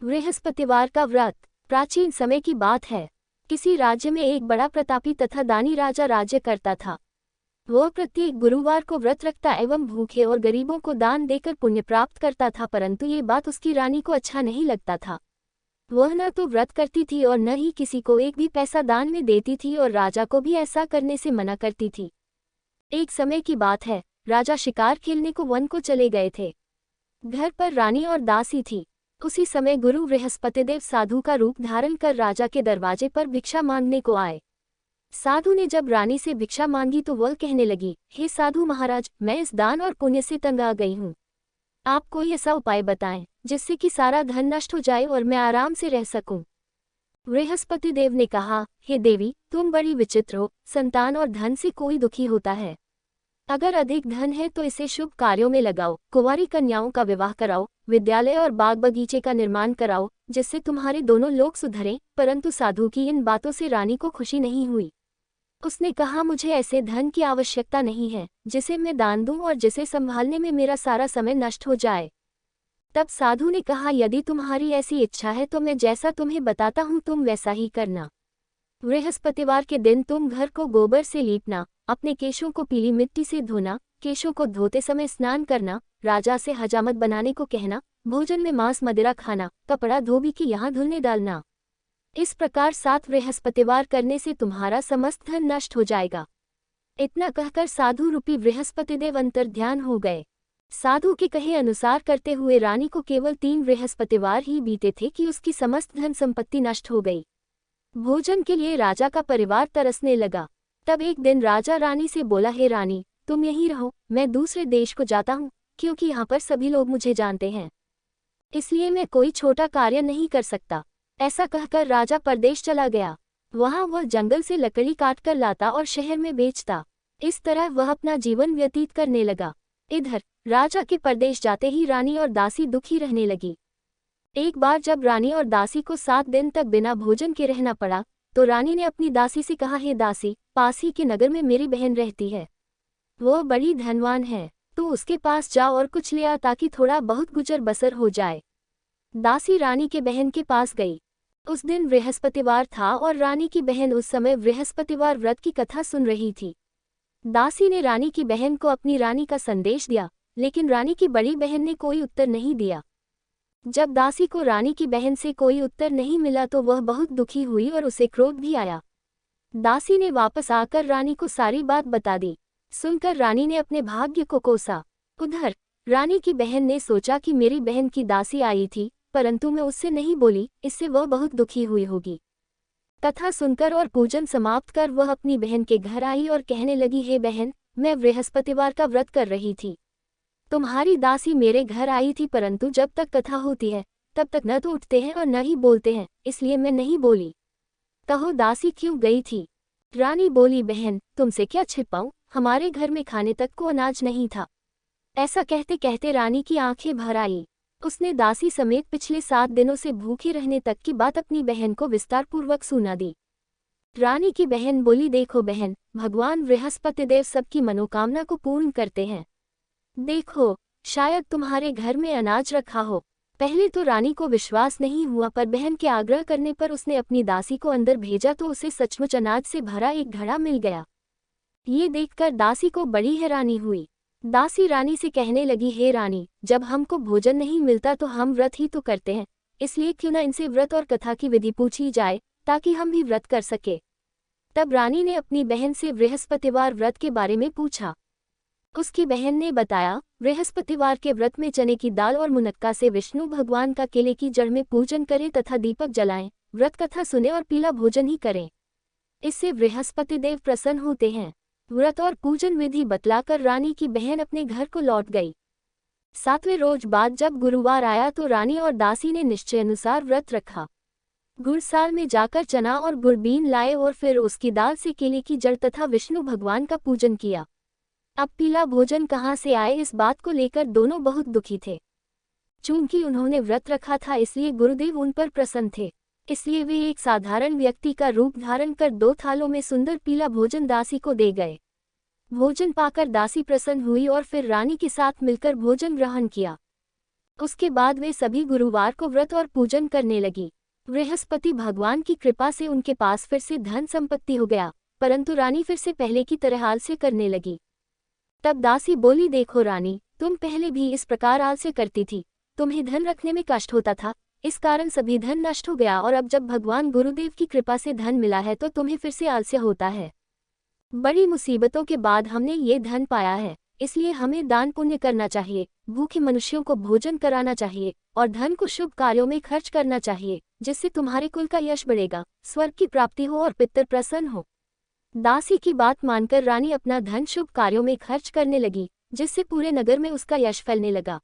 बृहस्पतिवार का व्रत। प्राचीन समय की बात है। किसी राज्य में एक बड़ा प्रतापी तथा दानी राजा राज्य करता था। वह प्रत्येक गुरुवार को व्रत रखता एवं भूखे और गरीबों को दान देकर पुण्य प्राप्त करता था, परंतु ये बात उसकी रानी को अच्छा नहीं लगता था। वह न तो व्रत करती थी और न ही किसी को एक भी पैसा दान में देती थी और राजा को भी ऐसा करने से मना करती थी। एक समय की बात है, राजा शिकार खेलने को वन को चले गए थे। घर पर रानी और दासी थी। उसी समय गुरु बृहस्पतिदेव साधु का रूप धारण कर राजा के दरवाजे पर भिक्षा मांगने को आए। साधु ने जब रानी से भिक्षा मांगी तो वह कहने लगी, हे साधु महाराज, मैं इस दान और पुण्य से तंग आ गई हूँ। आप कोई ऐसा उपाय बताएं जिससे कि सारा धन नष्ट हो जाए और मैं आराम से रह सकूं। बृहस्पतिदेव ने कहा, हे देवी, तुम बड़ी विचित्र हो। संतान और धन से कोई दुखी होता है। अगर अधिक धन है तो इसे शुभ कार्यों में लगाओ, कुंवारी कन्याओं का विवाह कराओ, विद्यालय और बाग बगीचे का निर्माण कराओ, जिससे तुम्हारे दोनों लोग सुधरें। परंतु साधु की इन बातों से रानी को खुशी नहीं हुई। उसने कहा, मुझे ऐसे धन की आवश्यकता नहीं है जिसे मैं दान दूं और जिसे संभालने में मेरा सारा समय नष्ट हो जाए। तब साधु ने कहा, यदि तुम्हारी ऐसी इच्छा है तो मैं जैसा तुम्हें बताता हूँ तुम वैसा ही करना। बृहस्पतिवार के दिन तुम घर को गोबर से लीपना, अपने केशों को पीली मिट्टी से धोना, केशों को धोते समय स्नान करना, राजा से हजामत बनाने को कहना, भोजन में मांस मदिरा खाना, कपड़ा धोबी की यहाँ धुलने डालना। इस प्रकार 7 बृहस्पतिवार करने से तुम्हारा समस्त धन नष्ट हो जाएगा। इतना कहकर साधु रूपी बृहस्पतिदेव अंतर्ध्यान हो गए। साधु के कहे अनुसार करते हुए रानी को केवल 3 बृहस्पतिवार ही बीते थे कि उसकी समस्त धन संपत्ति नष्ट हो गई। भोजन के लिए राजा का परिवार तरसने लगा। तब एक दिन राजा रानी से बोला, हे रानी, तुम यहीं रहो, मैं दूसरे देश को जाता हूँ, क्योंकि यहाँ पर सभी लोग मुझे जानते हैं, इसलिए मैं कोई छोटा कार्य नहीं कर सकता। ऐसा कहकर राजा परदेश चला गया। वहाँ वह जंगल से लकड़ी काटकर लाता और शहर में बेचता। इस तरह वह अपना जीवन व्यतीत करने लगा। इधर राजा के परदेश जाते ही रानी और दासी दुखी रहने लगी। एक बार जब रानी और दासी को 7 दिन तक बिना भोजन के रहना पड़ा, तो रानी ने अपनी दासी से कहा, हे दासी, पास ही के नगर में मेरी बहन रहती है। वह बड़ी धनवान है, तू उसके पास जा और कुछ ले आ ताकि थोड़ा बहुत गुजर बसर हो जाए। दासी रानी के बहन के पास गई। उस दिन बृहस्पतिवार था और रानी की बहन उस समय बृहस्पतिवार व्रत की कथा सुन रही थी। दासी ने रानी की बहन को अपनी रानी का संदेश दिया, लेकिन रानी की बड़ी बहन ने कोई उत्तर नहीं दिया। जब दासी को रानी की बहन से कोई उत्तर नहीं मिला तो वह बहुत दुखी हुई और उसे क्रोध भी आया। दासी ने वापस आकर रानी को सारी बात बता दी। सुनकर रानी ने अपने भाग्य को कोसा। उधर रानी की बहन ने सोचा कि मेरी बहन की दासी आई थी, परंतु मैं उससे नहीं बोली, इससे वह बहुत दुखी हुई होगी। कथा सुनकर और पूजन समाप्त कर वह अपनी बहन के घर आई और कहने लगी, हे बहन, मैं बृहस्पतिवार का व्रत कर रही थी। तुम्हारी दासी मेरे घर आई थी, परंतु जब तक कथा होती है तब तक न तो उठते हैं और न ही बोलते हैं, इसलिए मैं नहीं बोली। कहो दासी क्यों गई थी? रानी बोली, बहन, तुमसे क्या छिपाऊं, हमारे घर में खाने तक को अनाज नहीं था। ऐसा कहते कहते रानी की आंखें भर आई। उसने दासी समेत पिछले 7 दिनों से भूखे रहने तक की बात अपनी बहन को विस्तारपूर्वक सुना दी। रानी की बहन बोली, देखो बहन, भगवान बृहस्पतिदेव सबकी मनोकामना को पूर्ण करते हैं। देखो, शायद तुम्हारे घर में अनाज रखा हो। पहले तो रानी को विश्वास नहीं हुआ, पर बहन के आग्रह करने पर उसने अपनी दासी को अंदर भेजा तो उसे सचमुच अनाज से भरा एक घड़ा मिल गया। ये देखकर दासी को बड़ी हैरानी हुई। दासी रानी से कहने लगी, हे रानी, जब हमको भोजन नहीं मिलता तो हम व्रत ही तो करते हैं, इसलिए क्यों न इनसे व्रत और कथा की विधि पूछी जाए ताकि हम भी व्रत कर सके। तब रानी ने अपनी बहन से बृहस्पतिवार व्रत के बारे में पूछा। उसकी बहन ने बताया, बृहस्पतिवार के व्रत में चने की दाल और मुनक्का से विष्णु भगवान का केले की जड़ में पूजन करें तथा दीपक जलाएं, व्रत कथा सुने और पीला भोजन ही करें। इससे बृहस्पतिदेव प्रसन्न होते हैं। व्रत और पूजन विधि बतलाकर रानी की बहन अपने घर को लौट गई। 7वें रोज बाद जब गुरुवार आया तो रानी और दासी ने निश्चय अनुसार व्रत रखा। गुड़साल में जाकर चना और गुड़बीन लाए और फिर उसकी दाल से केले की जड़ तथा विष्णु भगवान का पूजन किया। अब पीला भोजन कहाँ से आए, इस बात को लेकर दोनों बहुत दुखी थे। चूंकि उन्होंने व्रत रखा था इसलिए गुरुदेव उन पर प्रसन्न थे, इसलिए वे एक साधारण व्यक्ति का रूप धारण कर 2 थालों में सुंदर पीला भोजन दासी को दे गए। भोजन पाकर दासी प्रसन्न हुई और फिर रानी के साथ मिलकर भोजन ग्रहण किया। उसके बाद वे सभी गुरुवार को व्रत और पूजन करने लगी। बृहस्पति भगवान की कृपा से उनके पास फिर से धन संपत्ति हो गया, परंतु रानी फिर से पहले की तरह आलस्य करने लगी। तब दासी बोली, देखो रानी, तुम पहले भी इस प्रकार आलस्य करती थी, तुम्हें धन रखने में कष्ट होता था, इस कारण सभी धन नष्ट हो गया, और अब जब भगवान गुरुदेव की कृपा से धन मिला है तो तुम्हें फिर से आलस्य होता है। बड़ी मुसीबतों के बाद हमने ये धन पाया है, इसलिए हमें दान पुण्य करना चाहिए, भूखे मनुष्यों को भोजन कराना चाहिए और धन को शुभ कार्यों में खर्च करना चाहिए, जिससे तुम्हारे कुल का यश बढ़ेगा, स्वर्ग की प्राप्ति हो और पितर प्रसन्न हो। दासी की बात मानकर रानी अपना धन शुभ कार्यों में खर्च करने लगी, जिससे पूरे नगर में उसका यश फैलने लगा।